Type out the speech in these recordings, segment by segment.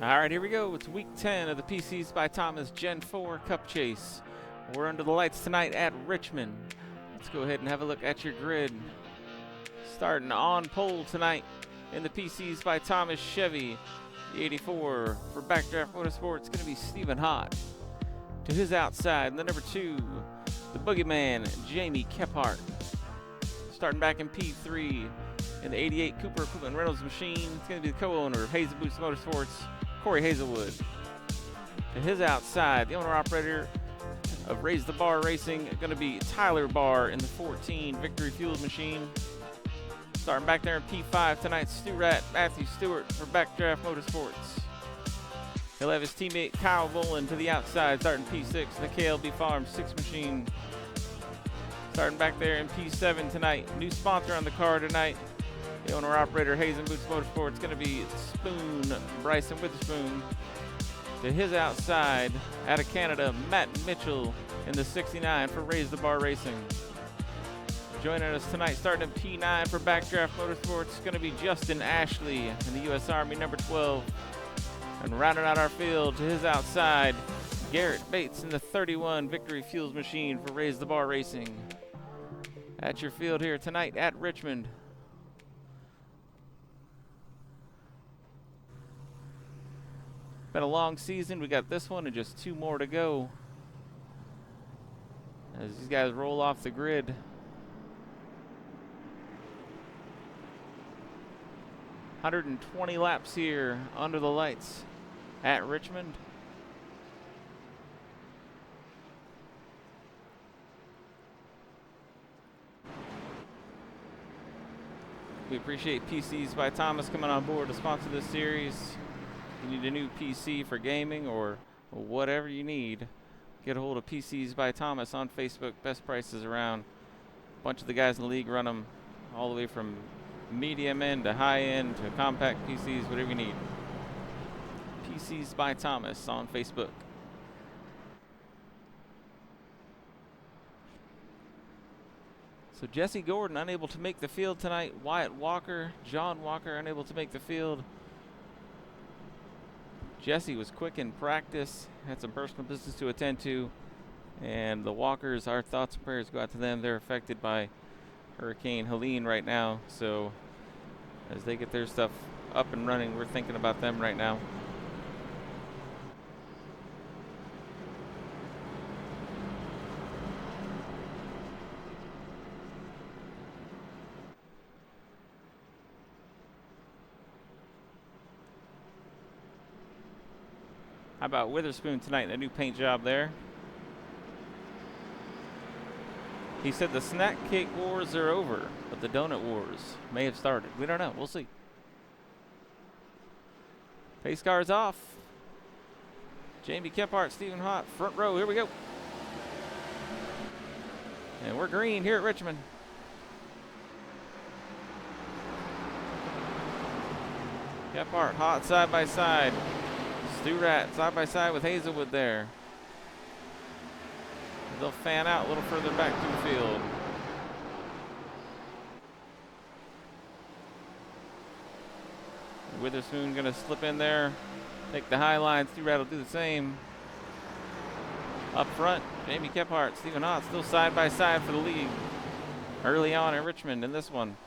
All right, here we go. It's week 10 of the PCs by Thomas Gen 4 Cup Chase. We're under the lights tonight at Richmond. Let's go ahead and have a look at your grid. Starting on pole tonight in the PCs by Thomas Chevy. The 84 for Backdraft Motorsports is going to be Stephen Hott. To his outside, the number 2, the boogeyman, Jamie Kephart. Starting back in P3 in the 88 Cooper Equipment Reynolds machine, it's going to be the co-owner of Hazel Boots Motorsports, Corey Hazelwood. To his outside, the owner-operator of Raise the Bar Racing, going to be Tyler Barr in the 14 Victory Fuels machine. Starting back there in P5 tonight, Stu Rat, Matthew Stewart for Backdraft Motorsports. He'll have his teammate Kyle Bolin to the outside, starting P6 in the KLB Farm 6 machine. Starting back there in P7 tonight, new sponsor on the car tonight. The owner-operator, Hazen Boots Motorsports, is going to be Spoon, Bryson Witherspoon. To his outside, out of Canada, Matt Mitchell in the 69 for Raise the Bar Racing. Joining us tonight, starting in P9 for Backdraft Motorsports, is going to be Justin Ashley in the U.S. Army number 12. And rounding out our field, to his outside, Garrett Bates in the 31 Victory Fuels machine for Raise the Bar Racing. At your field here tonight at Richmond. Been a long season. We got this one and just 2 more to go as these guys roll off the grid. $120 laps here under the lights at Richmond. We appreciate PCs by Thomas coming on board to sponsor this series. If you need a new PC for gaming or whatever you need, get a hold of PCs by Thomas on Facebook. Best prices around. A bunch of the guys in the league run them all the way from medium end to high end to compact PCs, whatever you need. PCs by Thomas on Facebook. So Jesse Gordon unable to make the field tonight. Wyatt Walker, John Walker unable to make the field. Jesse was quick in practice, had some personal business to attend to, and the Walkers, our thoughts and prayers go out to them. They're affected by Hurricane Helene right now, so as they get their stuff up and running, we're thinking about them right now. How about Witherspoon tonight, the new paint job there? He said the snack cake wars are over, but the donut wars may have started. We don't know. We'll see. Pace car's off. Jamie Kephart, Stephen Hott, front row. Here we go. And we're green here at Richmond. Kephart, Hott side by side. Stu Rat side by side with Hazelwood there. They'll fan out a little further back to the field. Witherspoon going to slip in there, take the high line. Stu Rat will do the same. Up front, Jamie Kephart, Stephen Hott still side by side for the lead early on in Richmond in this one.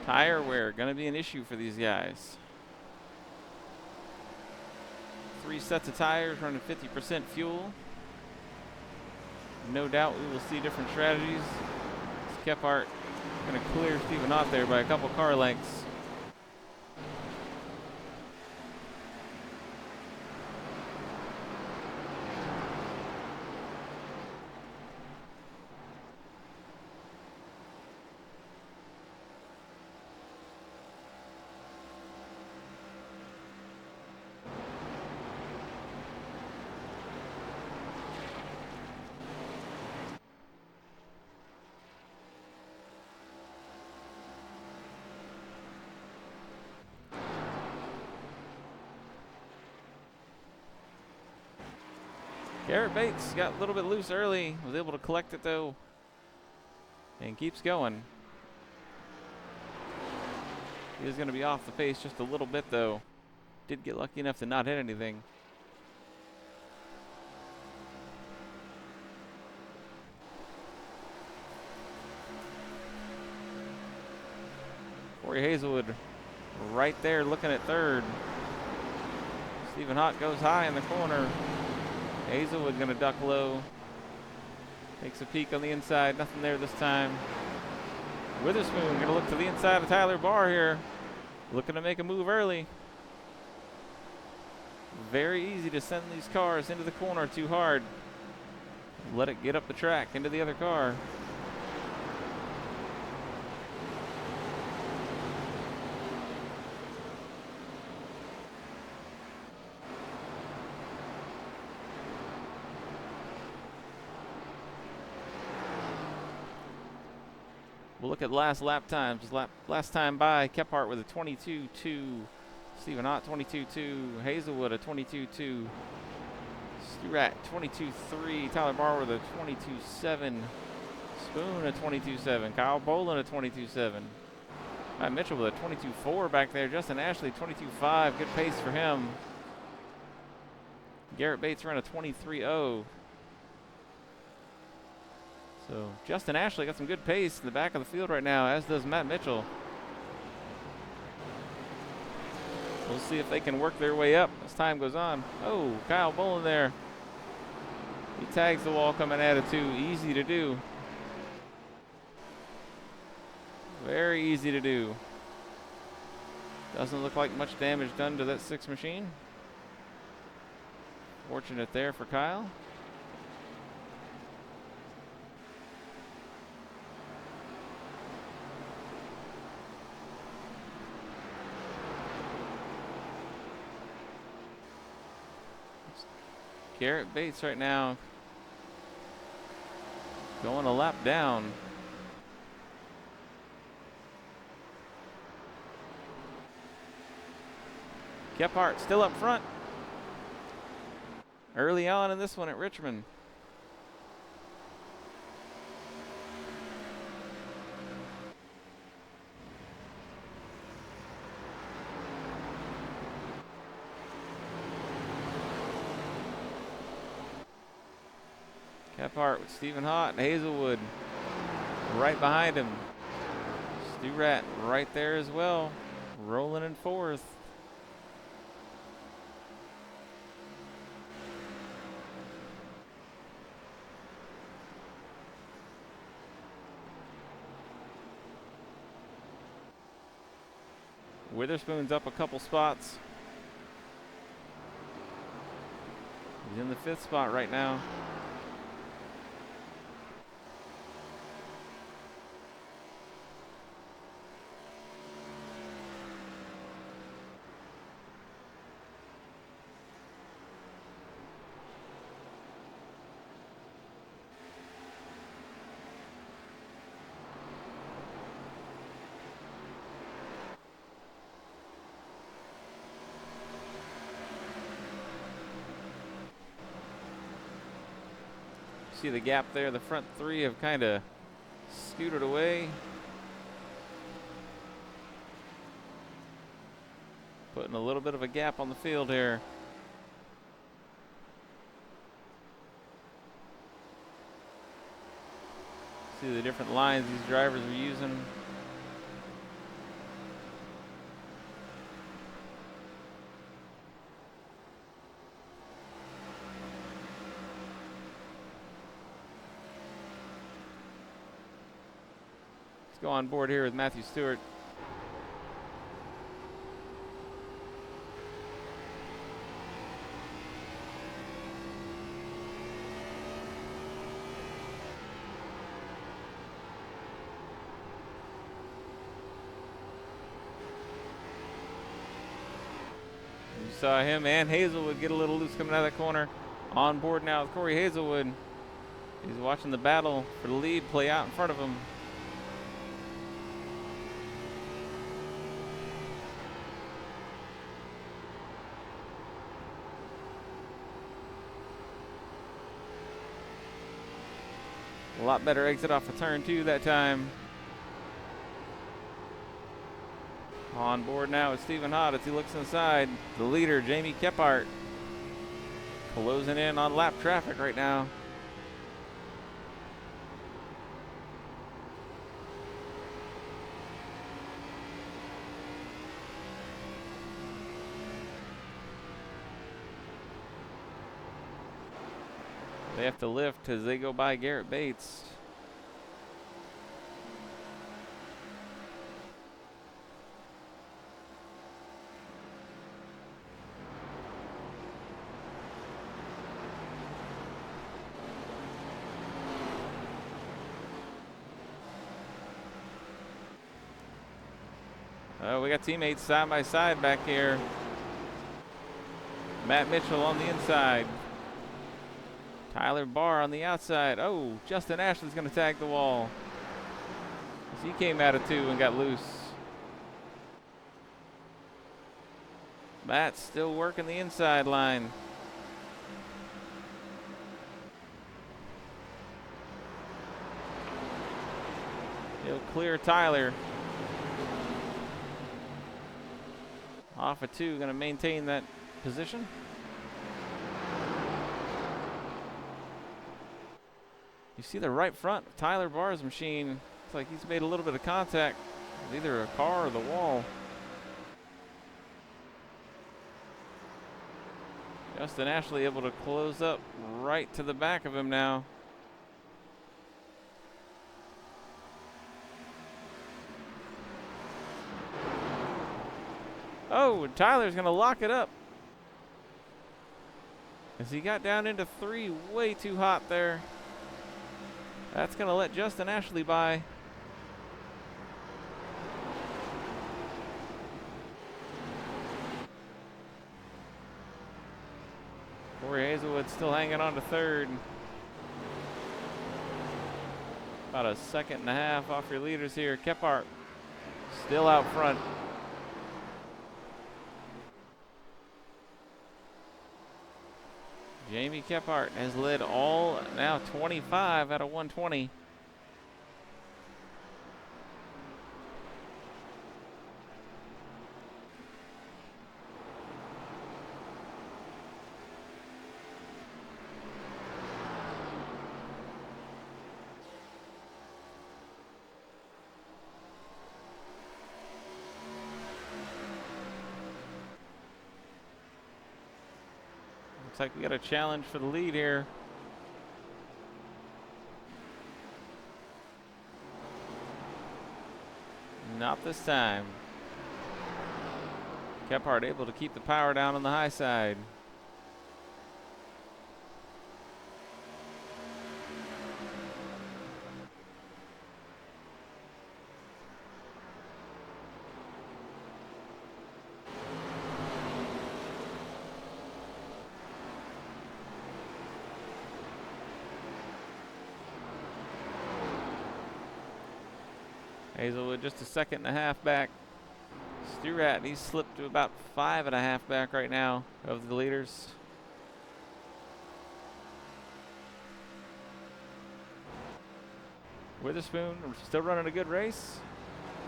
Tire wear going to be an issue for these guys. 3 sets of tires running 50% fuel. No doubt we will see different strategies. Kephart going to clear Stephen Hott there by a couple car lengths. Garrett Bates got a little bit loose early, was able to collect it though, and keeps going. He is going to be off the pace just a little bit, though. Did get lucky enough to not hit anything. Corey Hazelwood right there looking at third. Stephen Hott goes high in the corner. Hazelwood going to duck low. Takes a peek on the inside. Nothing there this time. Witherspoon going to look to the inside of Tyler Barr here. Looking to make a move early. Very easy to send these cars into the corner too hard. Let it get up the track into the other car. We'll look at last lap times. Last time by, Kephart with a 22.2. Stephen Ott 22.2. Hazelwood a 22.2. Stewart 22.3. Tyler Barr with a 22.7. Spoon a 22.7. Kyle Boland a 22.7. Matt Mitchell with a 22.4 back there. Justin Ashley 22.5. Good pace for him. Garrett Bates ran a 23.0. So Justin Ashley got some good pace in the back of the field right now, as does Matt Mitchell. We'll see if they can work their way up as time goes on. Oh, Kyle Boland there. He tags the wall coming at it too. Easy to do. Very easy to do. Doesn't look like much damage done to that 6 machine. Fortunate there for Kyle. Garrett Bates right now going a lap down. Kephart still up front. Early on in this one at Richmond. Kephart with Stephen Hott and Hazelwood right behind him. Stewart right there as well, rolling in 4th. Witherspoon's up a couple spots. He's in the 5th spot right now. See the gap there. The front 3 have kind of scooted away. Putting a little bit of a gap on the field here. See the different lines these drivers are using. Go on board here with Matthew Stewart. You saw him and Hazelwood get a little loose coming out of that corner. On board now with Corey Hazelwood. He's watching the battle for the lead play out in front of him. A lot better exit off of turn 2 that time. On board now with Stephen Hott as he looks inside. The leader, Jamie Kephart, closing in on lap traffic right now. They have to lift as they go by Garrett Bates. Oh, we got teammates side by side back here. Matt Mitchell on the inside. Tyler Barr on the outside. Oh, Justin Ashley's going to tag the wall. He came out of two and got loose. Matt's still working the inside line. He'll clear Tyler. Off of two, going to maintain that position. You see the right front of Tyler Barr's machine. It's like he's made a little bit of contact with either a car or the wall. Justin Ashley able to close up right to the back of him now. Oh, and Tyler's going to lock it up. As he got down into three, way too hot there. That's going to let Justin Ashley by. Corey Hazelwood still hanging on to third. About a second and a half off your leaders here. Kephart still out front. Jamie Kephart has led all now 25 out of 120. Looks like we got a challenge for the lead here. Not this time. Kephart able to keep the power down on the high side. Hazelwood just a second and a half back. Sturat, he's slipped to about 5.5 back right now of the leaders. Witherspoon still running a good race.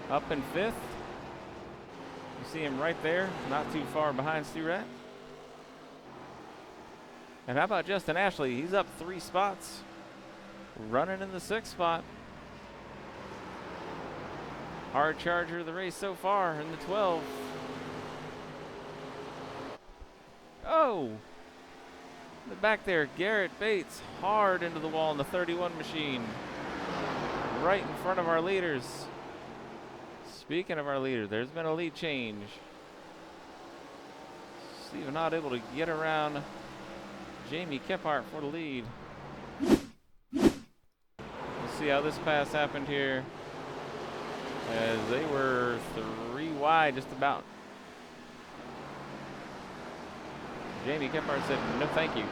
Up in 5th. You see him right there, not too far behind Sturat. And how about Justin Ashley? He's up 3 spots. Running in the 6th spot. Hard charger of the race so far in the 12. Oh! The back there, Garrett Bates hard into the wall in the 31 machine. Right in front of our leaders. Speaking of our leader, there's been a lead change. Stephen not able to get around Jamie Kephart for the lead. Let's see how this pass happened here. As they were 3 wide just about. Jamie Kephart said, no thank you.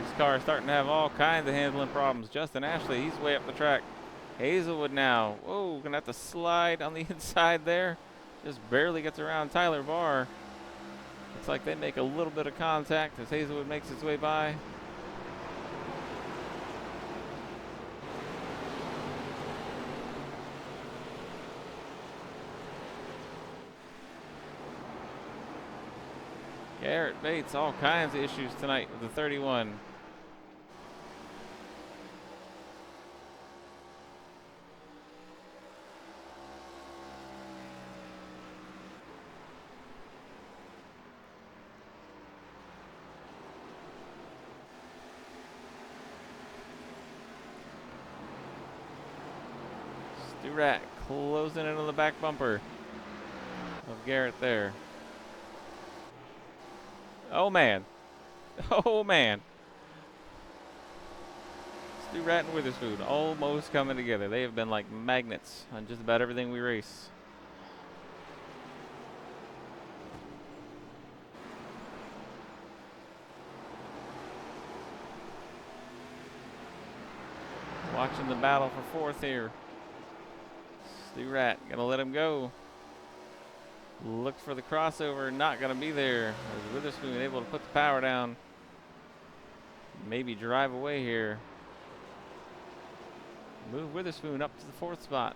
This car is starting to have all kinds of handling problems. Justin Ashley, he's way up the track. Hazelwood now. Whoa, gonna have to slide on the inside there. Just barely gets around Tyler Barr. Looks like they make a little bit of contact as Hazelwood makes his way by. Garrett Bates, all kinds of issues tonight with the 31. Rat closing in on the back bumper of Garrett there. Oh man. Oh man. Stu Rat and Witherspoon almost coming together. They have been like magnets on just about everything we race. Watching the battle for fourth here. Stu Rat gonna let him go. Looked for the crossover, not gonna be there. As Witherspoon able to put the power down. Maybe drive away here. Move Witherspoon up to the fourth spot.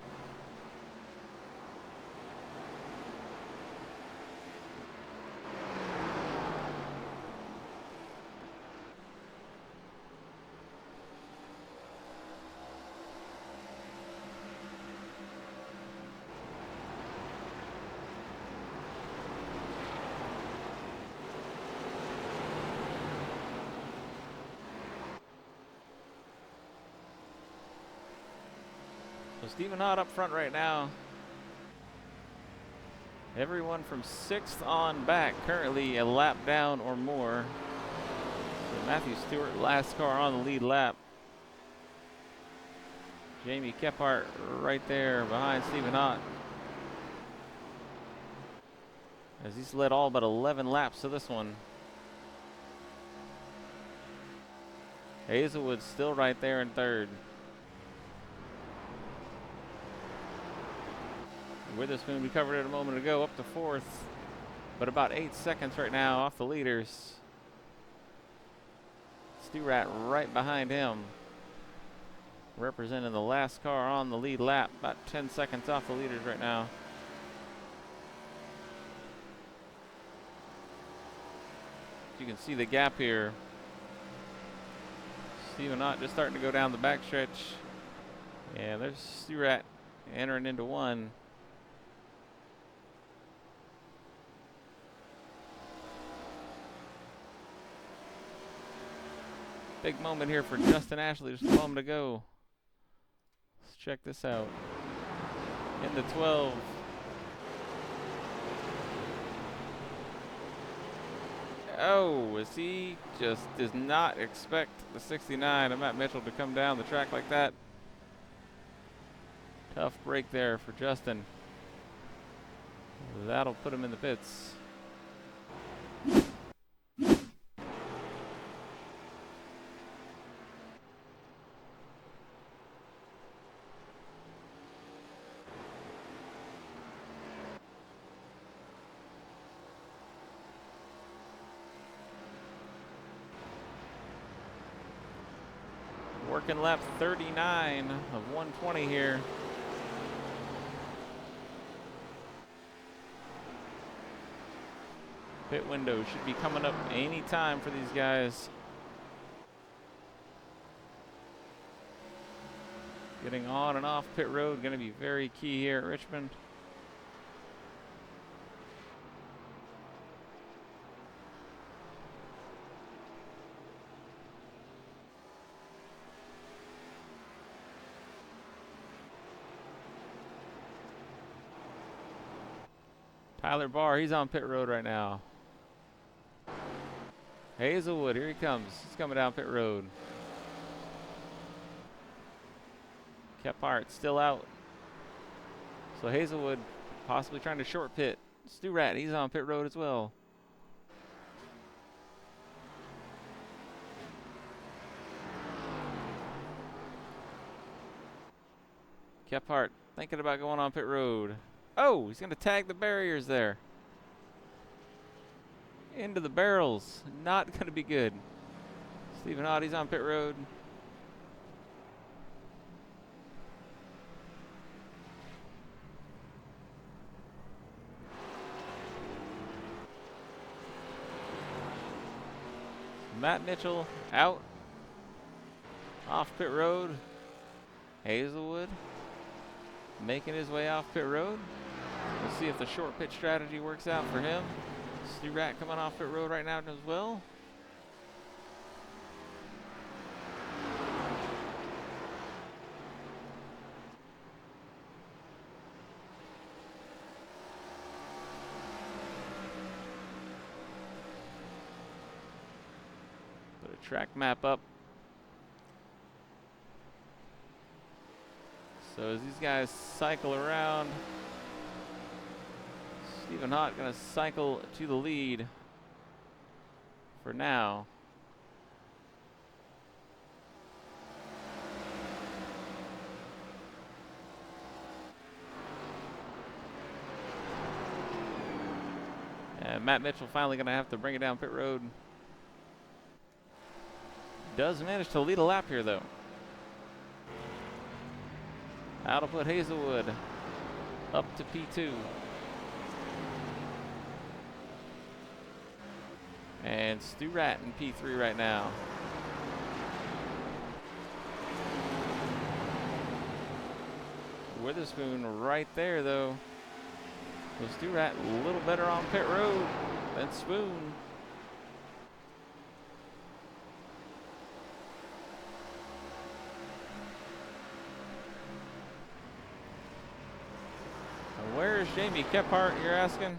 So Stephen Hott up front right now. Everyone from 6th on back currently a lap down or more. So Matthew Stewart, last car on the lead lap. Jamie Kephart right there behind Stephen Hott. As he's led all but 11 laps to this one. Hazelwood still right there in 3rd. Witherspoon, we covered it a moment ago, up to 4th, but about 8 seconds right now off the leaders. Stu Rat right behind him, representing the last car on the lead lap, about 10 seconds off the leaders right now. You can see the gap here. Stephen Ott just starting to go down the backstretch. And there's Stu Rat entering into 1. Big moment here for Justin Ashley just a moment ago. Let's check this out. In the 12. Oh, as he just does not expect the 69 of Matt Mitchell to come down the track like that. Tough break there for Justin. That'll put him in the pits. Working lap 39 of 120 here. Pit window should be coming up any time for these guys. Getting on and off pit road going to be very key here at Richmond. Tyler Barr, he's on pit road right now. Hazelwood, here he comes. He's coming down pit road. Kephart still out. So Hazelwood possibly trying to short pit. Stu Rat, he's on pit road as well. Kephart thinking about going on pit road. Oh, he's going to tag the barriers there. Into the barrels. Not going to be good. Stephen Audie's on pit road. Matt Mitchell out. Off pit road. Hazelwood making his way off pit road. We'll see if the short pit strategy works out for him. Stu Rat coming off pit road right now as well. Put a track map up. So as these guys cycle around, Stephen Hott going to cycle to the lead for now. And Matt Mitchell finally going to have to bring it down pit road. Does manage to lead a lap here though. That'll put Hazelwood up to P2. And Stu Rat in P3 right now. Witherspoon right there though. So Stu Rat a little better on pit road than Spoon. Where is Jamie Kephart, you're asking?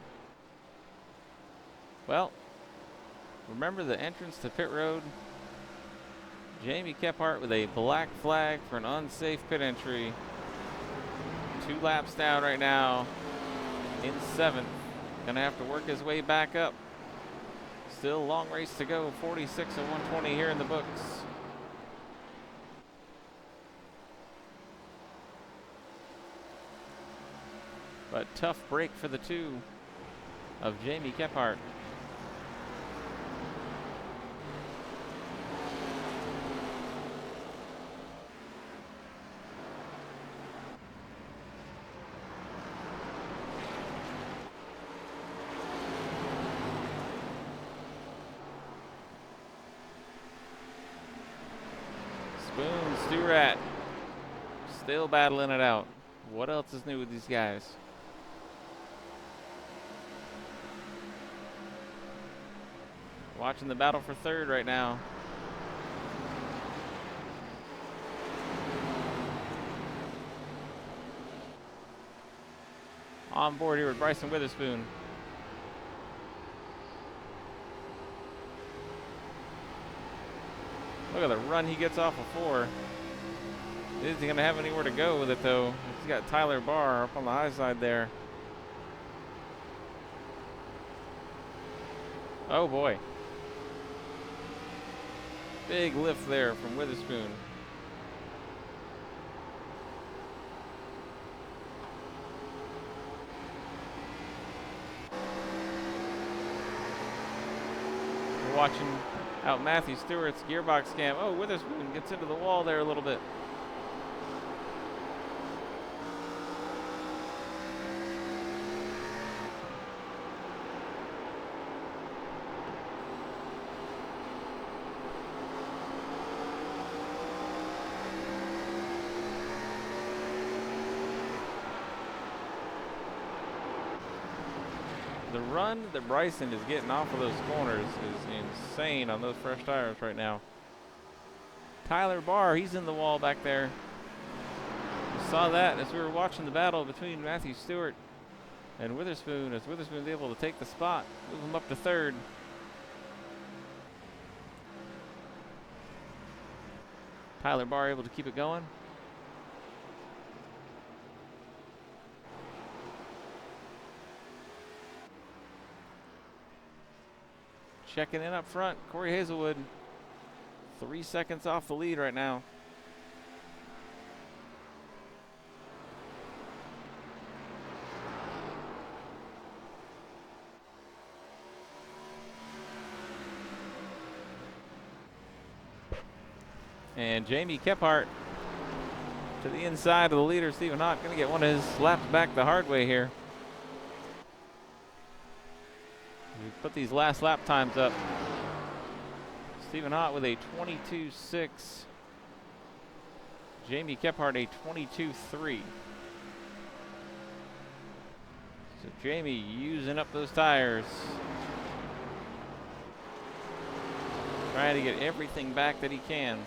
Well, remember the entrance to pit road? Jamie Kephart with a black flag for an unsafe pit entry. 2 laps down right now in 7th. Gonna have to work his way back up. Still a long race to go. 46 and 120 here in the books. But tough break for the 2 of Jamie Kephart. Spoon, Stu Rat, still battling it out. What else is new with these guys? Watching the battle for 3rd right now. On board here with Bryson Witherspoon. Look at the run he gets off of 4. Is he going to have anywhere to go with it though? He's got Tyler Barr up on the high side there. Oh boy. Big lift there from Witherspoon. We're watching out Matthew Stewart's gearbox cam. Oh, Witherspoon gets into the wall there a little bit. The run that Bryson is getting off of those corners is insane on those fresh tires right now. Tyler Barr, he's in the wall back there. We saw that as we were watching the battle between Matthew Stewart and Witherspoon, as Witherspoon's able to take the spot, move him up to 3rd. Tyler Barr able to keep it going. Checking in up front, Corey Hazelwood, 3 seconds off the lead right now. And Jamie Kephart to the inside of the leader, Stephen Hott, going to get one of his laps back the hard way here. We put these last lap times up. Stephen Hott with a 22.6. Jamie Kephart a 22.3. So Jamie using up those tires. Trying to get everything back that he can.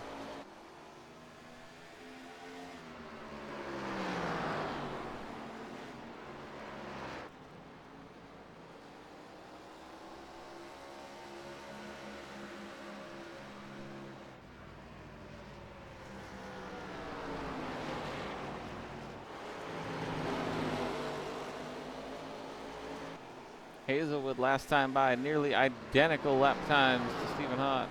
Hazelwood last time by nearly identical lap times to Stephen Hott.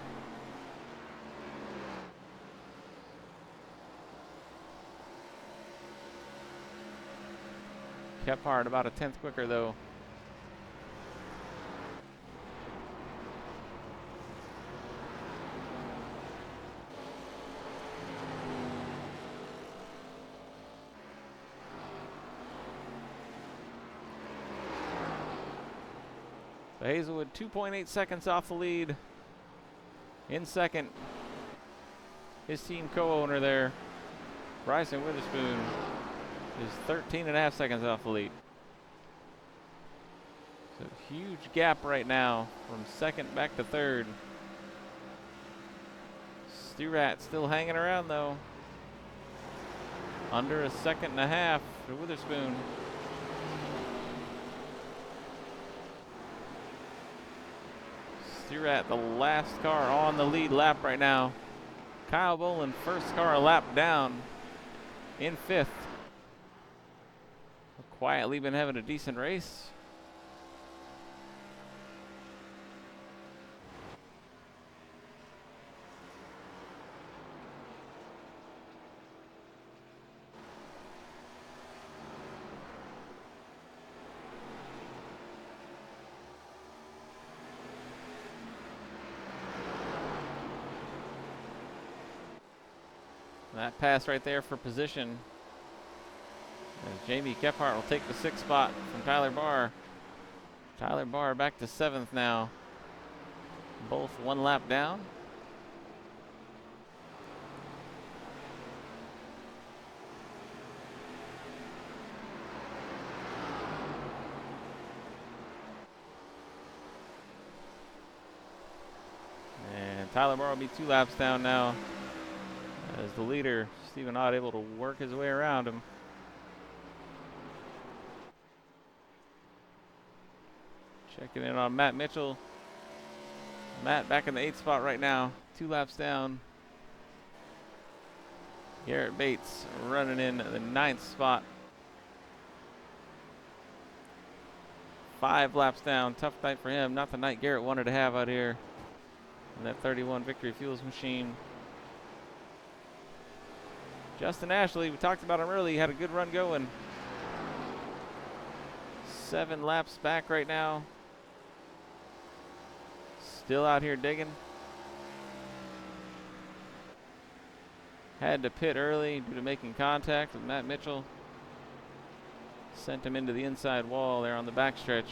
Kephart about a 10th quicker though. So Hazelwood 2.8 seconds off the lead. In second, his team co-owner there, Bryson Witherspoon, is 13.5 seconds off the lead. So huge gap right now from second back to third. Sturat still hanging around though. Under a second and a half for Witherspoon. Sturat, the last car on the lead lap right now. Kyle Boland, first car a lap down in fifth. Quietly been having a decent race. That pass right there for position. As Jamie Kephart will take the 6th spot from Tyler Barr. Tyler Barr back to 7th now. Both 1 lap down. And Tyler Barr will be 2 laps down now, as the leader, Stephen Hott, able to work his way around him. Checking in on Matt Mitchell. Matt back in the 8th spot right now, 2 laps down. Garrett Bates running in the 9th spot. 5 laps down, tough night for him. Not the night Garrett wanted to have out here in that 31 Victory Fuels machine. Justin Ashley, we talked about him early, he had a good run going. 7 laps back right now. Still out here digging. Had to pit early due to making contact with Matt Mitchell. Sent him into the inside wall there on the backstretch.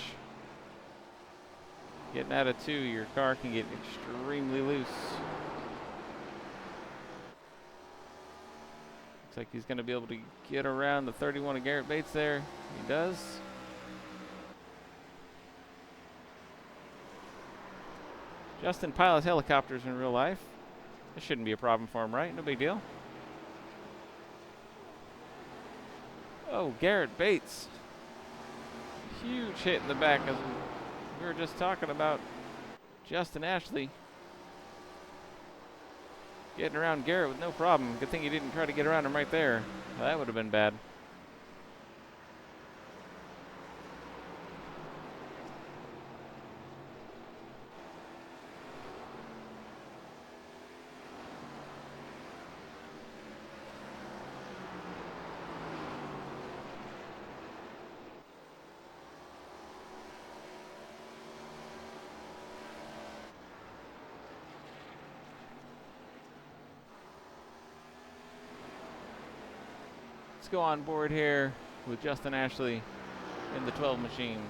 Getting out of 2, your car can get extremely loose. Looks like he's going to be able to get around the 31 of Garrett Bates there. He does. Justin pilots helicopters in real life. This shouldn't be a problem for him, right? No big deal. Oh, Garrett Bates. Huge hit in the back, as we were just talking about Justin Ashley getting around Garrett with no problem. Good thing he didn't try to get around him right there. Well, that would have been bad. Let's go on board here with Justin Ashley in the 12 machine.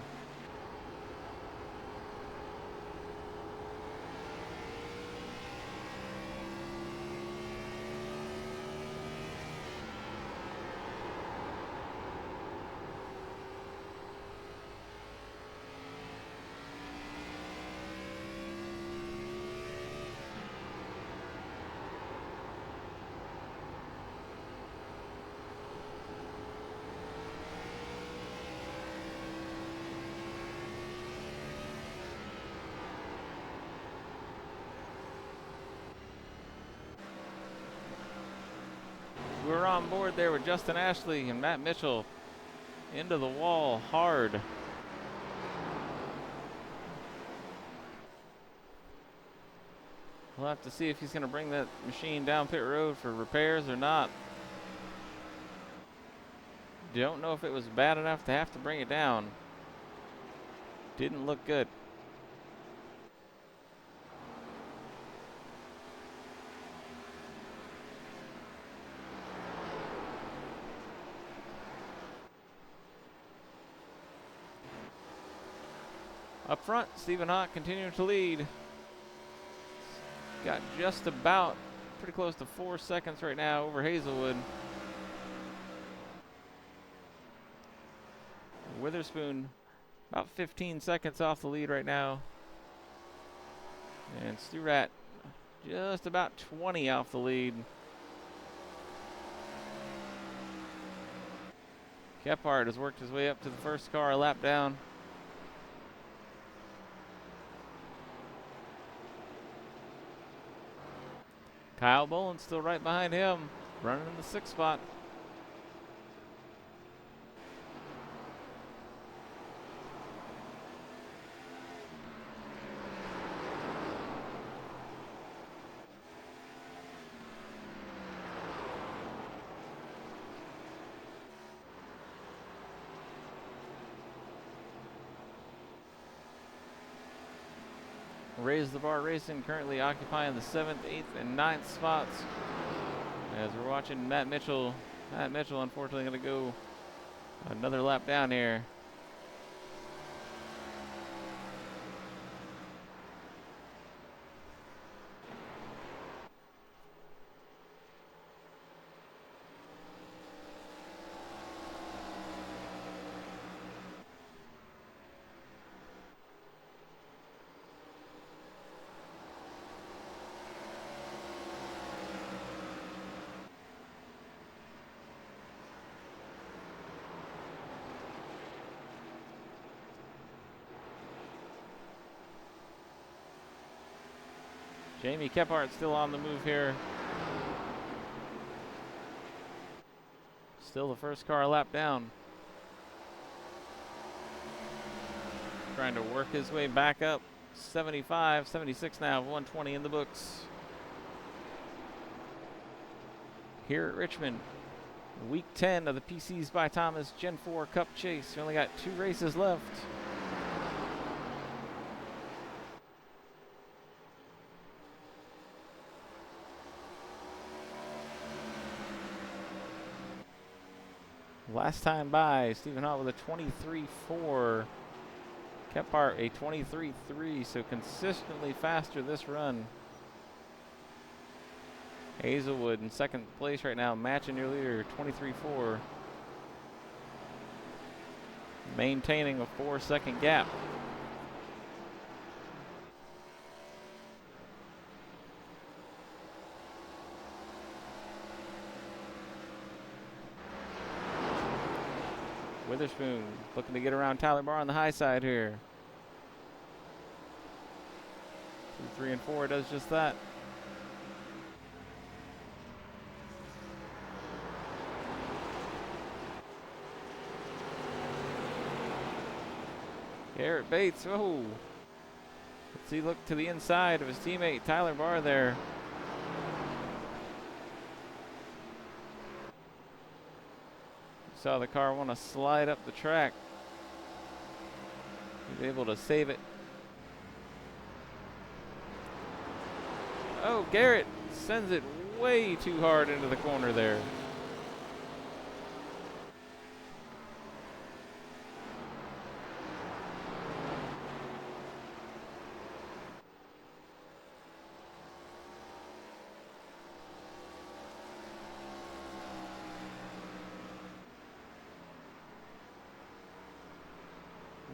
We're on board there with Justin Ashley and Matt Mitchell into the wall hard. We'll have to see if he's going to bring that machine down pit road for repairs or not. Don't know if it was bad enough to have to bring it down. Didn't look good. Up front, Stephen Hott continuing to lead. Got just about pretty close to 4 seconds right now over Hazelwood. Witherspoon about 15 seconds off the lead right now. And Sturat just about 20 off the lead. Kephart has worked his way up to the first car a lap down. Kyle Boland still right behind him, running in the 6th spot. Raise the Bar Racing currently occupying the 7th, 8th, and 9th spots. As we're watching Matt Mitchell. Matt Mitchell unfortunately going to go another lap down here. Jamie Kephart still on the move here. Still the first car lap down. Trying to work his way back up. 75, 76 now, 120 in the books. Here at Richmond, week 10 of the PCs by Thomas Gen 4 Cup Chase. We only got 2 races left. Last time by, Stephen Hott with a 23.4. Kephart a 23.3, so consistently faster this run. Hazelwood in 2nd place right now, matching your leader, 23.4. Maintaining a 4-second gap. Witherspoon looking to get around Tyler Barr on the high side here. 2, 3, and 4 does just that. Garrett Bates, oh. Let's see, look to the inside of his teammate Tyler Barr there. Saw the car want to slide up the track. He's able to save it. Oh, Garrett sends it way too hard into the corner there.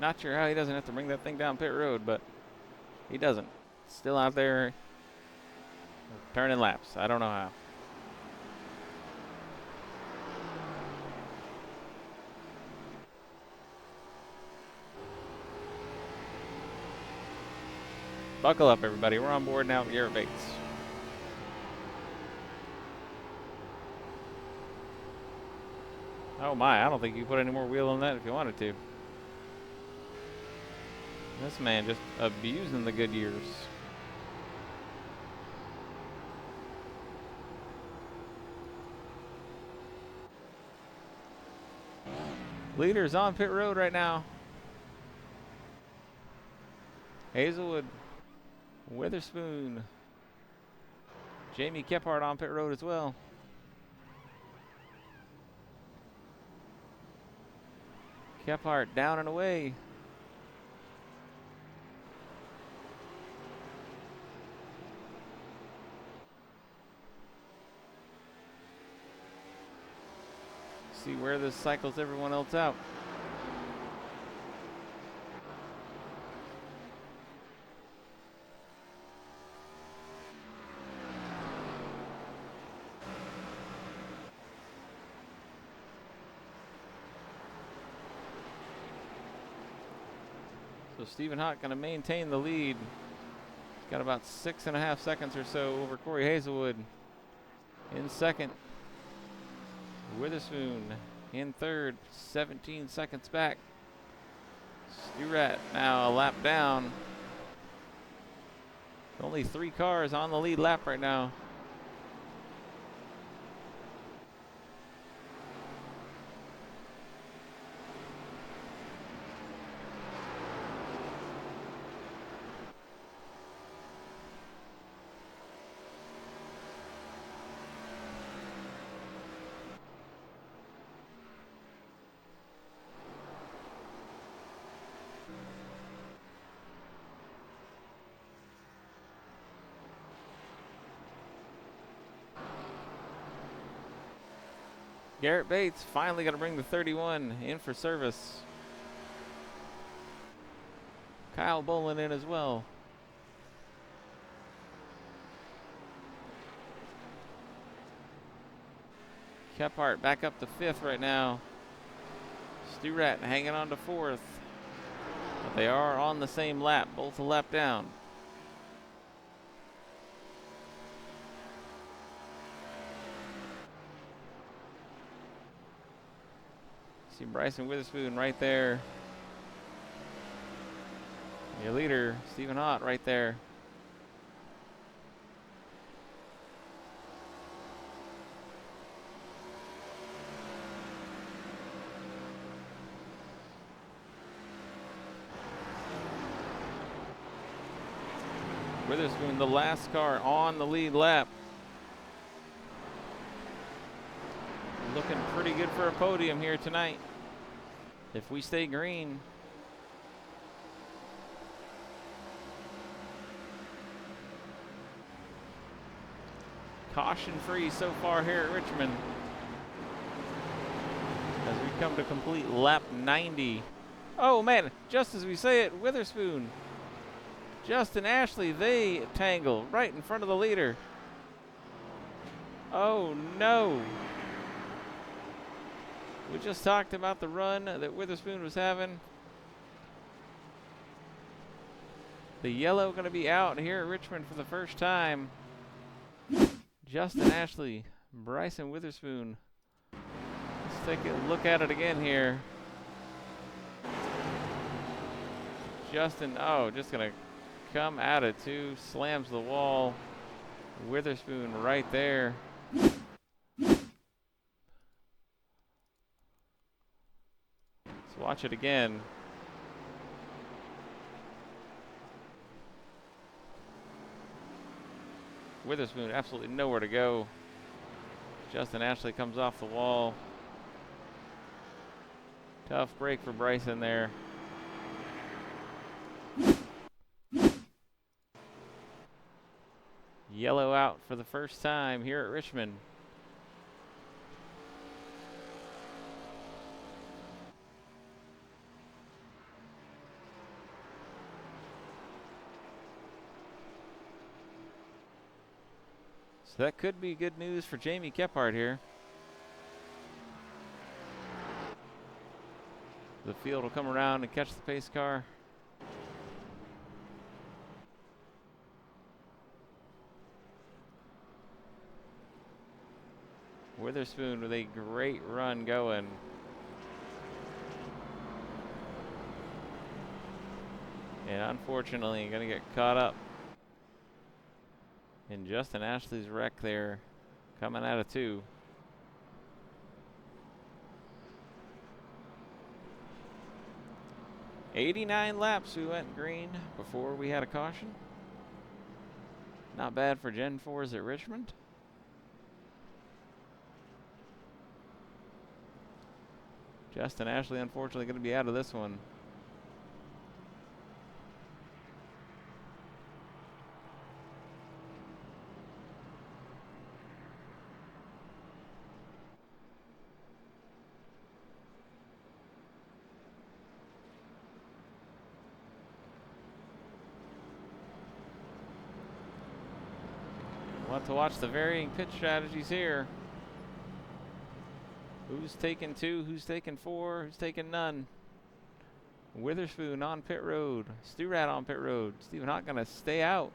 Not sure how he doesn't have to bring that thing down pit road, but he doesn't. Still out there turning laps. I don't know how. Buckle up, everybody. We're on board now with Garrett Bates. Oh my, I don't think you put any more wheel on that if you wanted to. This man just abusing the Goodyears. Leaders on pit road right now. Hazelwood, Witherspoon, Jamie Kephart on pit road as well. Kephart down and away. See where this cycles everyone else out. So Stephen Hott going to maintain the lead. He's got about 6.5 seconds or so over Corey Hazelwood. In second, Witherspoon in third, 17 seconds back. Stewart now a lap down. Only 3 cars on the lead lap right now. Garrett Bates finally going to bring the 31 in for service. Kyle Bolin in as well. Kephart back up to 5th right now. Stewart hanging on to 4th. But they are on the same lap, both a lap down. See Bryson Witherspoon right there. Your leader, Stephen Hott, right there. Witherspoon, the last car on the lead lap. Looking pretty good for a podium here tonight, if we stay green. Caution free so far here at Richmond, as we come to complete lap 90. Oh man, just as we say it, Witherspoon, Justin Ashley, they tangle right in front of the leader. Oh no. We just talked about the run that Witherspoon was having. The yellow going to be out here at Richmond for the first time. Justin Ashley, Bryson Witherspoon. Let's take a look at it again here. Justin, oh, just going to come at it too. Slams the wall. Witherspoon right there. Watch it again. Witherspoon absolutely nowhere to go. Justin Ashley comes off the wall. Tough break for Bryson there. Yellow out for the first time here at Richmond. So that could be good news for Jamie Kephart here. The field will come around and catch the pace car. Witherspoon with a great run going. And unfortunately, going to get caught up in Justin Ashley's wreck there, coming out of 2. "89 laps we went green before we had a caution. Not bad for Gen 4s at Richmond. Justin Ashley, unfortunately, going to be out of this one. We'll have to watch the varying pit strategies here. Who's taking 2? Who's taking 4? Who's taking none? Witherspoon on pit road. Sturat on pit road. Stephen Hott going to stay out.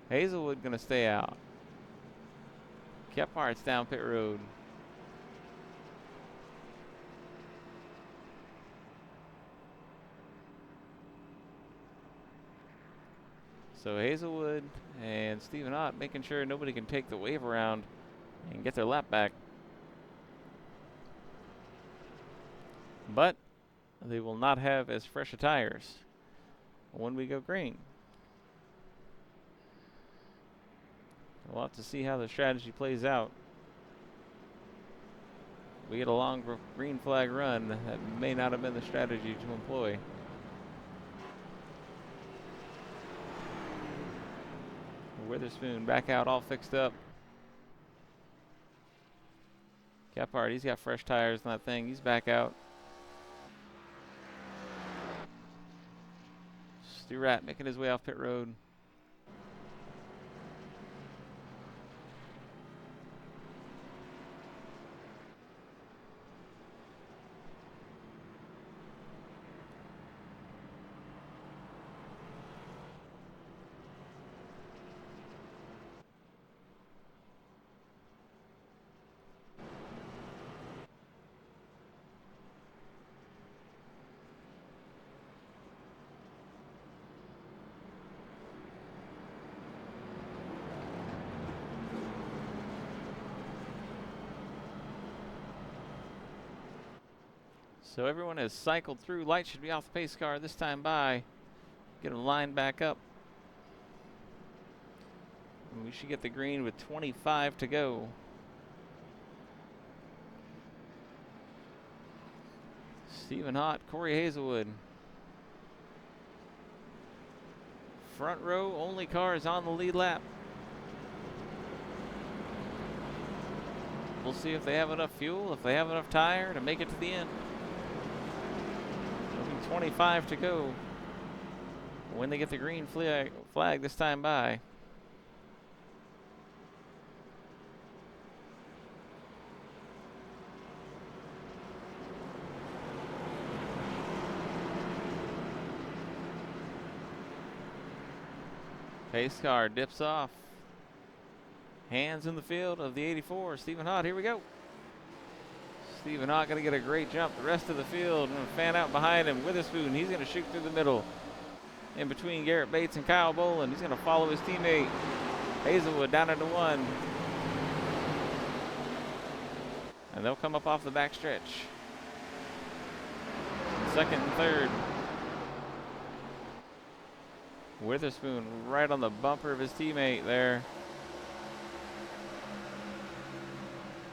Hazelwood going to stay out. Kephart's down pit road. So Hazelwood and Stephen Hott making sure nobody can take the wave around and get their lap back. But they will not have as fresh of tires when we go green. We'll have to see how the strategy plays out. We get a long green flag run. That may not have been the strategy to employ. Witherspoon back out all fixed up. Kephart, he's got fresh tires on that thing. He's back out. Sturat making his way off pit road. So everyone has cycled through. Light should be off the pace car this time by. Get them lined back up. And we should get the green with 25 to go. Stephen Hott, Corey Hazelwood. Front row, only cars on the lead lap. We'll see if they have enough fuel, if they have enough tire to make it to the end. 25 to go when they get the green flag this time by. Pace car dips off. Hands in the field of the 84. Stephen Hott, here we go. Stephen Hott going to get a great jump. The rest of the field going to fan out behind him. Witherspoon, he's going to shoot through the middle. In between Garrett Bates and Kyle Boland. He's going to follow his teammate. Hazelwood down into 1. And they'll come up off the back stretch. Second and third. Witherspoon right on the bumper of his teammate there.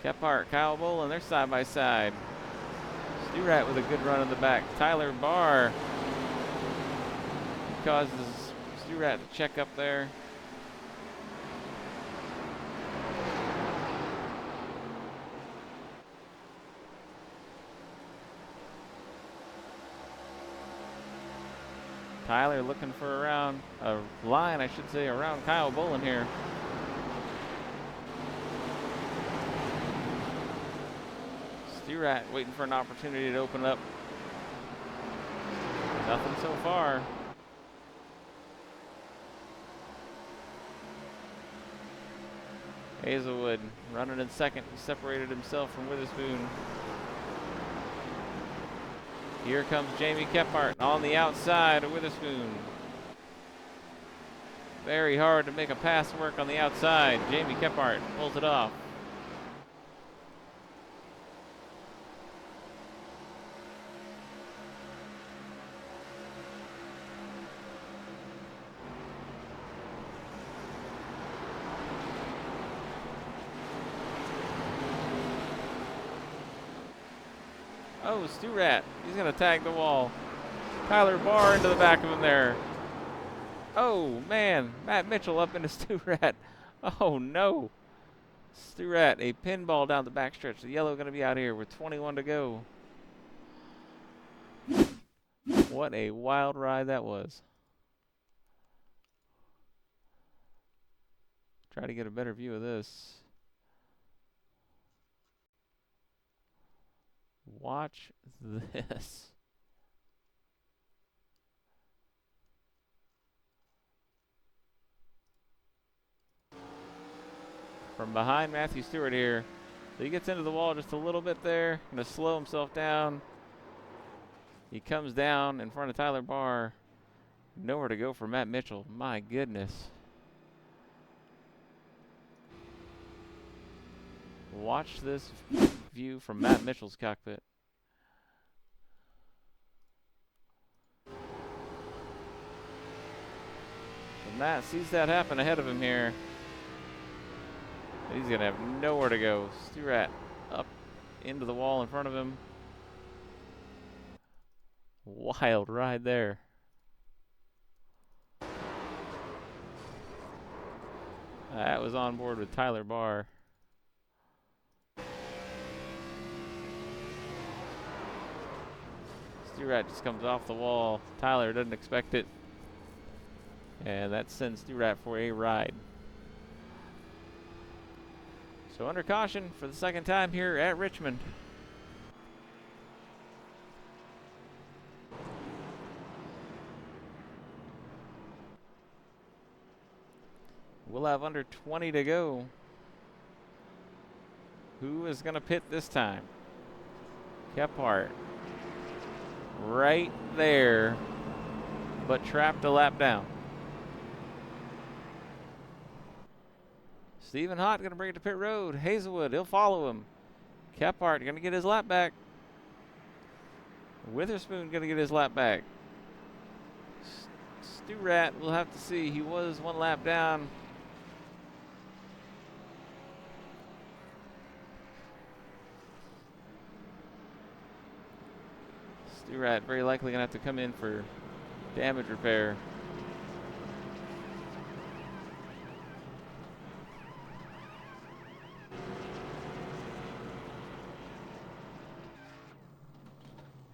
Kephart, Kyle Boland, they're side by side. Sturat with a good run in the back. Tyler Barr causes Sturat to check up there. Tyler looking for a line, I should say, around Kyle Boland here. Stu-Rat waiting for an opportunity to open up. Nothing so far. Hazelwood running in second. He separated himself from Witherspoon. Here comes Jamie Kephart on the outside of Witherspoon. Very hard to make a pass work on the outside. Jamie Kephart pulls it off. Oh, Stu-Rat. He's going to tag the wall. Tyler Barr into the back of him there. Oh, man. Matt Mitchell up into Stu-Rat. Oh, no. Stu-Rat, a pinball down the backstretch. The yellow going to be out here with 21 to go. What a wild ride that was. Try to get a better view of this. Watch this. From behind Matthew Stewart here. So he gets into the wall just a little bit there. Going to slow himself down. He comes down in front of Tyler Barr. Nowhere to go for Matt Mitchell. My goodness. Watch this view from Matt Mitchell's cockpit. So Matt sees that happen ahead of him here. He's going to have nowhere to go. Stu-Rat up into the wall in front of him. Wild ride there. That was on board with Tyler Barr. Stu-Rat just comes off the wall. Tyler doesn't expect it. And that sends Stu-Rat for a ride. So under caution for the second time here at Richmond. We'll have under 20 to go. Who is going to pit this time? Kephart. Right there, but trapped a lap down. Stephen Hott going to bring it to pit road. Hazelwood, he'll follow him. Kephart going to get his lap back. Witherspoon going to get his lap back. Stu-Rat, we'll have to see. He was one lap down. Stu-Rat very likely going to have to come in for damage repair.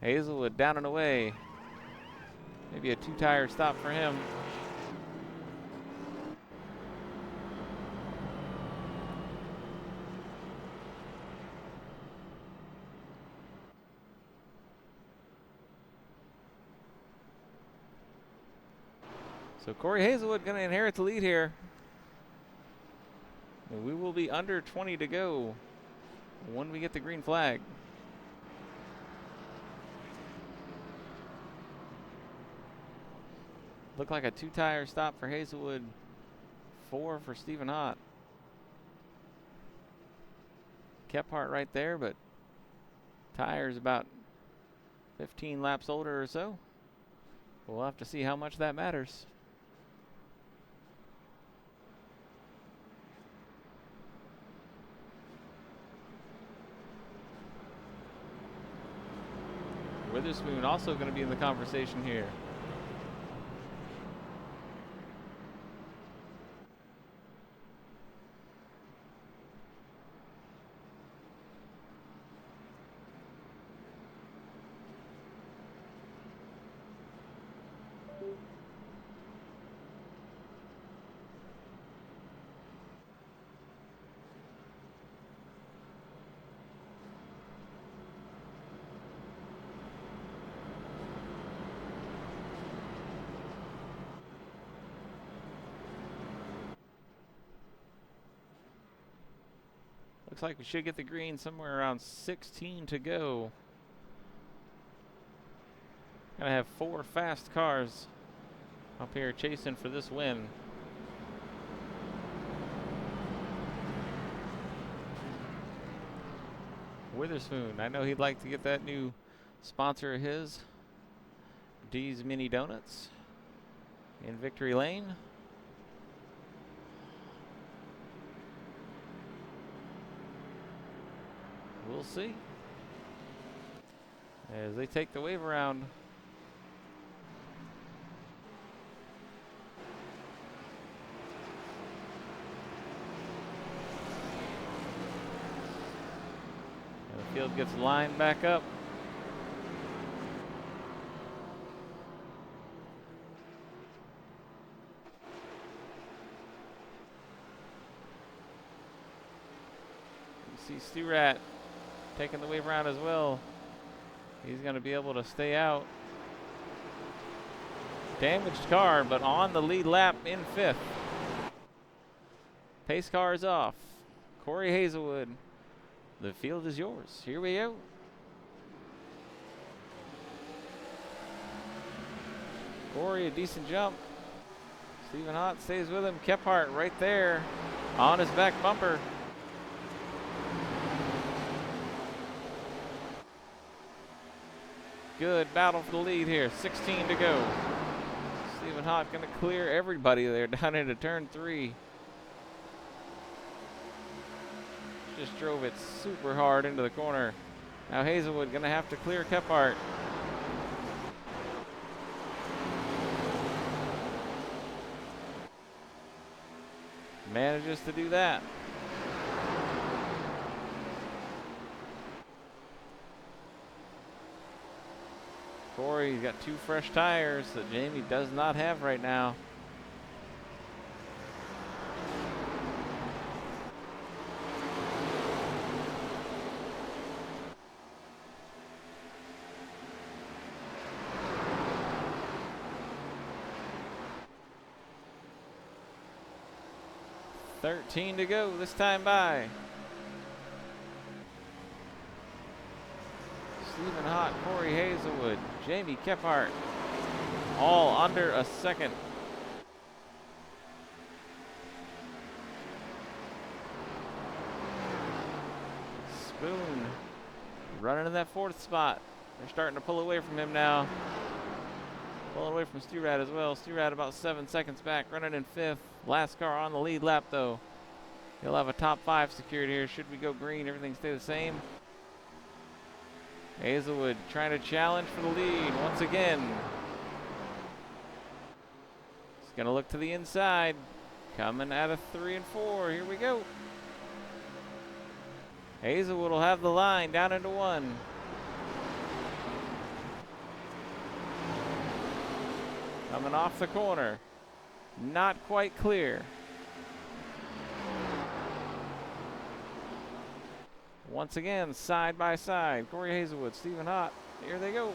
Hazelwood down and away. Maybe a two-tire stop for him. So Corey Hazelwood going to inherit the lead here. And we will be under 20 to go when we get the green flag. Looked like a two-tire stop for Hazelwood, 4 for Stephen Hott. Kephart right there, but tires about 15 laps older or so. We'll have to see how much that matters. Witherspoon also going to be in the conversation here. Looks like we should get the green somewhere around 16 to go. Gonna have 4 fast cars up here chasing for this win. Witherspoon, I know he'd like to get that new sponsor of his, D's Mini Donuts, in Victory Lane. We'll see as they take the wave around. The field gets lined back up. You see Stu Rat taking the wave around as well. He's going to be able to stay out. Damaged car, but on the lead lap in 5th. Pace car is off. Corey Hazelwood, the field is yours. Here we go. Corey, a decent jump. Stephen Hott stays with him. Kephart right there on his back bumper. Good battle for the lead here. 16 to go. Stephen Hott going to clear everybody there down into turn 3. Just drove it super hard into the corner. Now Hazelwood going to have to clear Kephart. Manages to do that. Corey's got 2 fresh tires that Jamie does not have right now. $13 to go this time by. Stephen Hott, Corey Hazelwood, Jamie Kephart, all under a second. Spoon running in that 4th spot. They're starting to pull away from him now. Pulling away from Stu Rat as well. Stu Rat about 7 seconds back, running in 5th. Last car on the lead lap though. He'll have a top 5 secured here. Should we go green, everything stay the same. Hazelwood trying to challenge for the lead once again. He's going to look to the inside. Coming out of 3 and 4. Here we go. Hazelwood will have the line down into 1. Coming off the corner. Not quite clear. Once again, side by side. Corey Hazelwood, Stephen Hott. Here they go.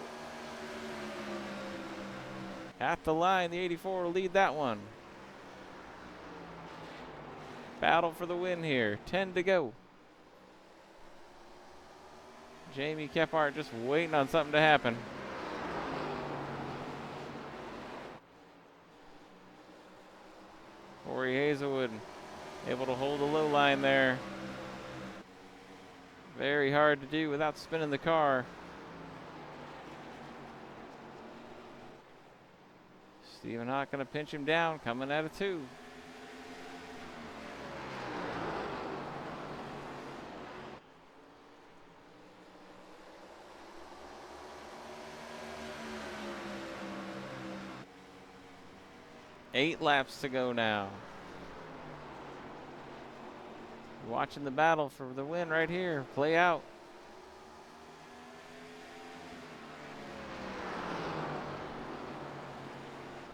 At the line, the 84 will lead that one. Battle for the win here. 10 to go. Jamie Kephart just waiting on something to happen. Corey Hazelwood able to hold the low line there. Very hard to do without spinning the car. Stephen Hott going to pinch him down, coming out of 2. Eight laps to go now. Watching the battle for the win right here play out.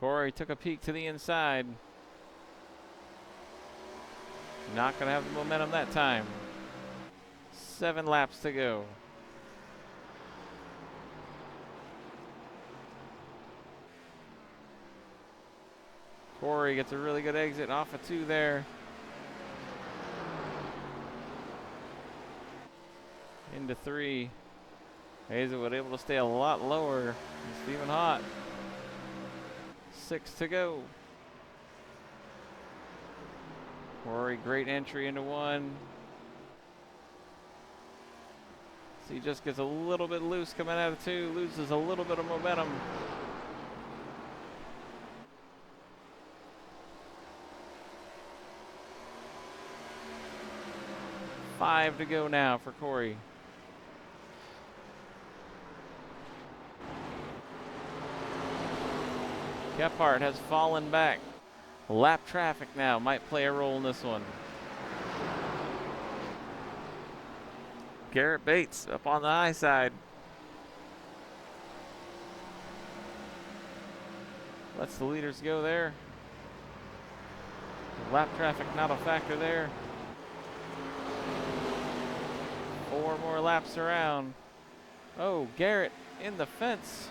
Corey took a peek to the inside. Not going to have the momentum that time. 7 laps to go. Corey gets a really good exit off of 2 there. into 3. Hazelwood able to stay a lot lower. Stephen Hott. 6 to go. Corey, great entry into 1. So he just gets a little bit loose coming out of 2, loses a little bit of momentum. 5 to go now for Corey. Kephart has fallen back. Lap traffic now might play a role in this one. Garrett Bates up on the high side. Lets the leaders go there. Lap traffic not a factor there. 4 more laps around. Oh, Garrett in the fence.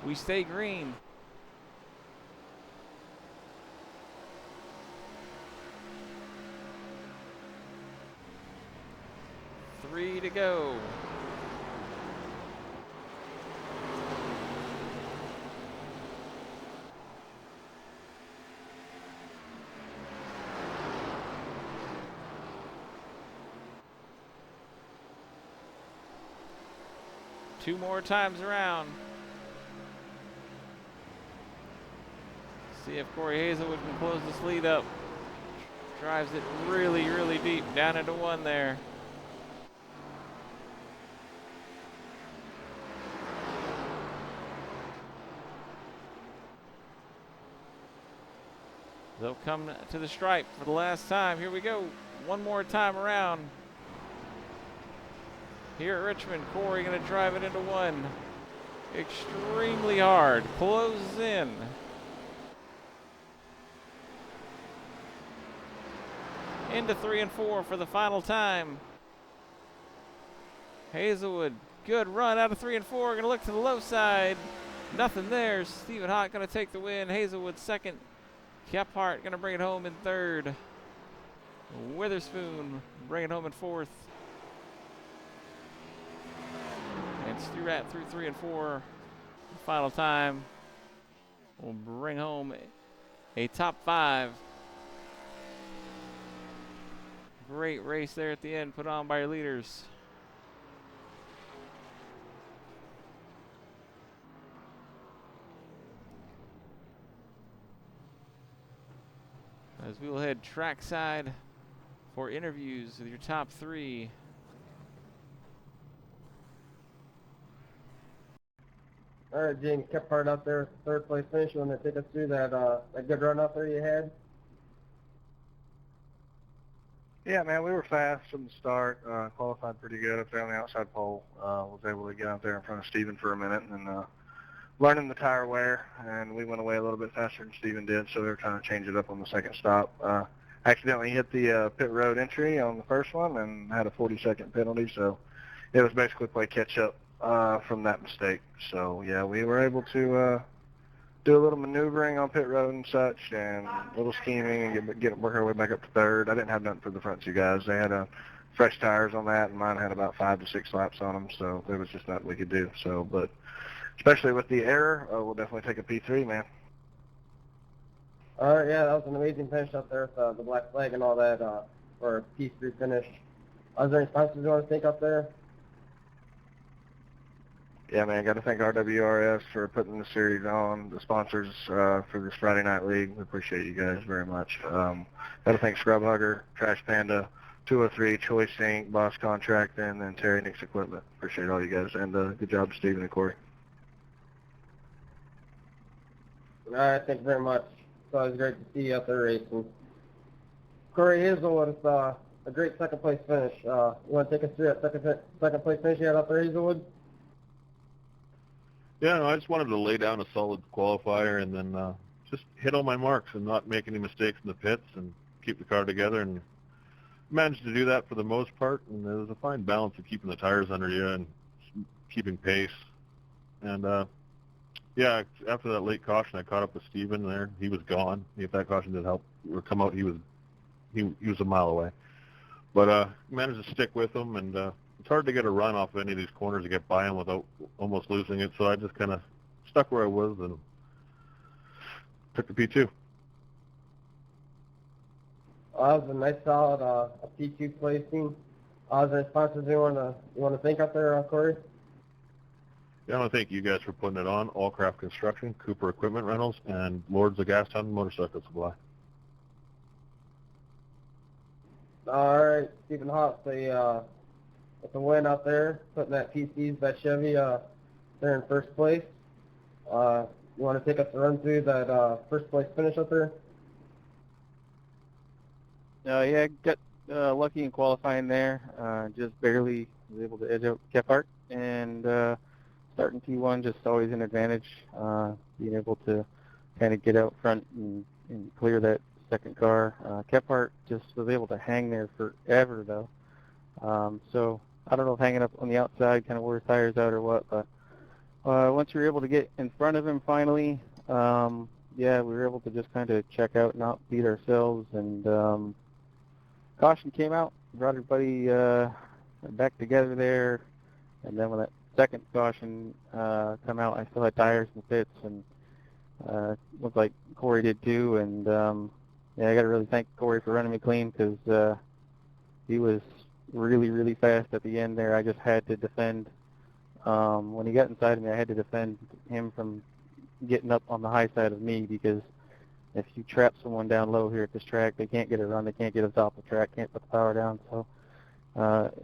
We stay green. Three to go. Two more times around. See if Corey Hazelwood can close this lead up. Drives it really, really deep down into 1 there. They'll come to the stripe for the last time. Here we go. One more time around. Here at Richmond, Corey going to drive it into 1. Extremely hard. Closes in. Into 3 and 4 for the final time. Hazelwood, good run out of 3 and 4. Going to look to the low side. Nothing there. Stephen Hott going to take the win. Hazelwood second. Kephart going to bring it home in 3rd. Witherspoon bring it home in 4th. And Sturat through 3 and 4. Final time will bring home a top 5. Great race there at the end put on by your leaders. As we will head trackside for interviews with your top 3. All right, James Kephart out there at the 3rd place finish. You want to take us through that good run out there you had? Yeah, man, we were fast from the start. Qualified pretty good up there on the outside pole. Was able to get out there in front of Steven for a minute and learning the tire wear, and we went away a little bit faster than Steven did, so we were trying to change it up on the second stop. Accidentally hit the pit road entry on the first one and had a 40-second penalty, so it was basically play catch-up from that mistake. So, yeah, we were able to do a little maneuvering on pit road and such, and a little scheming and work our way back up to 3rd. I didn't have nothing for the front 2 guys. They had fresh tires on that, and mine had about 5 to 6 laps on them, so there was just nothing we could do. So, but especially with the error, we'll definitely take a P3, man. All right, yeah, that was an amazing finish out there with the black flag and all that for a P3 finish. Is there any sponsors you want to thank up there? Yeah, man, got to thank RWRS for putting the series on, the sponsors for this Friday Night League. We appreciate you guys very much. Got to thank Scrub Hugger, Trash Panda, 203, Choice Inc., Boss Contracting, and Terry Nix Equipment. Appreciate all you guys, and good job, Steven and Corey. All right, thank you very much. It's always great to see you out there racing. Corey Hazelwood, it's a great 2nd place finish. You want to take us through that second place finish you had out there, Hazelwood? Yeah, no, I just wanted to lay down a solid qualifier and then just hit all my marks and not make any mistakes in the pits and keep the car together, and managed to do that for the most part. And there was a fine balance of keeping the tires under you and keeping pace. And yeah, after that late caution, I caught up with Steven there. He was gone. If that caution didn't help or come out, he was a mile away. But managed to stick with them, and it's hard to get a run off of any of these corners to get by them without almost losing it. So I just kind of stuck where I was and took the P2. That was a nice solid a P2 placing. Is there any sponsors you want to thank out there, Corey? Yeah, I want to thank you guys for putting it on. Allcraft Construction, Cooper Equipment Rentals, and Lords of Gastown Motorcycle Supply. All right, Stephen Hoff, with the win out there, putting that PCs by Chevy there in first place. You want to take us a run through that first place finish up there? Yeah, got lucky in qualifying there. Just barely was able to edge out Kephart, and starting T1 just always an advantage. Being able to kind of get out front and clear that second car. Kephart just was able to hang there forever though. So I don't know if hanging up on the outside kind of wore his tires out or what, but once we were able to get in front of him finally, yeah, we were able to just kind of check out and not beat ourselves, and caution came out, brought everybody back together there, and then when that second caution come out, I still had tires in the pits, and looked like Corey did too, and yeah, I got to really thank Corey for running me clean, because he was really, really fast at the end there. I just had to defend. When he got inside of me, I had to defend him from getting up on the high side of me, because if you trap someone down low here at this track, they can't get a run, they can't get up top of the track, can't put the power down. So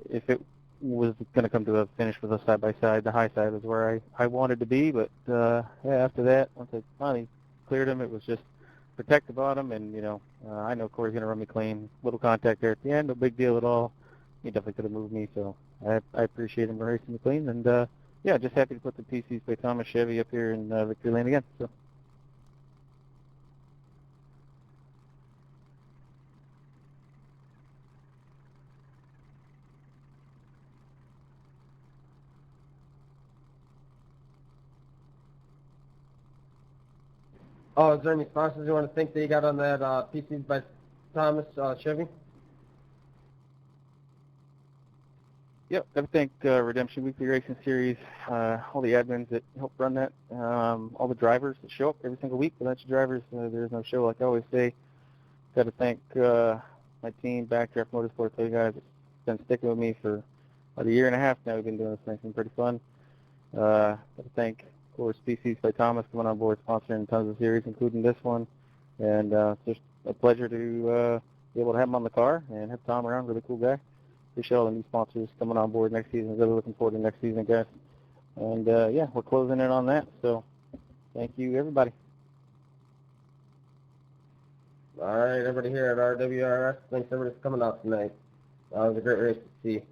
if it was going to come to a finish with us side by side, the high side was where I wanted to be. But yeah, after that, once I finally cleared him, it was just protect the bottom, and I know Corey's going to run me clean. Little contact there at the end, no big deal at all. He definitely could have moved me, so I appreciate him racing me clean. And yeah, just happy to put the PCs by Thomas Chevy up here in victory lane again. So. Oh, is there any sponsors you want to thank that you got on that PCs by Thomas Chevy? Yep, I thank Redemption Weekly Racing Series, all the admins that help run that, all the drivers that show up every single week. Without your drivers, there's no show, like I always say. Got to thank my team, Backdraft Motorsports, you guys that's been sticking with me for about a year and a half now. We've been doing this thing. It's been pretty fun. Got to thank, of course, PCs by Thomas coming on board, sponsoring tons of series, including this one. And it's just a pleasure to be able to have him on the car and have Tom around. Really cool guy. Appreciate all the new sponsors coming on board next season. Really looking forward to next season, guys. And yeah, we're closing in on that. So thank you, everybody. All right, everybody here at RWRS, thanks everybody for coming out tonight. It was a great race to see.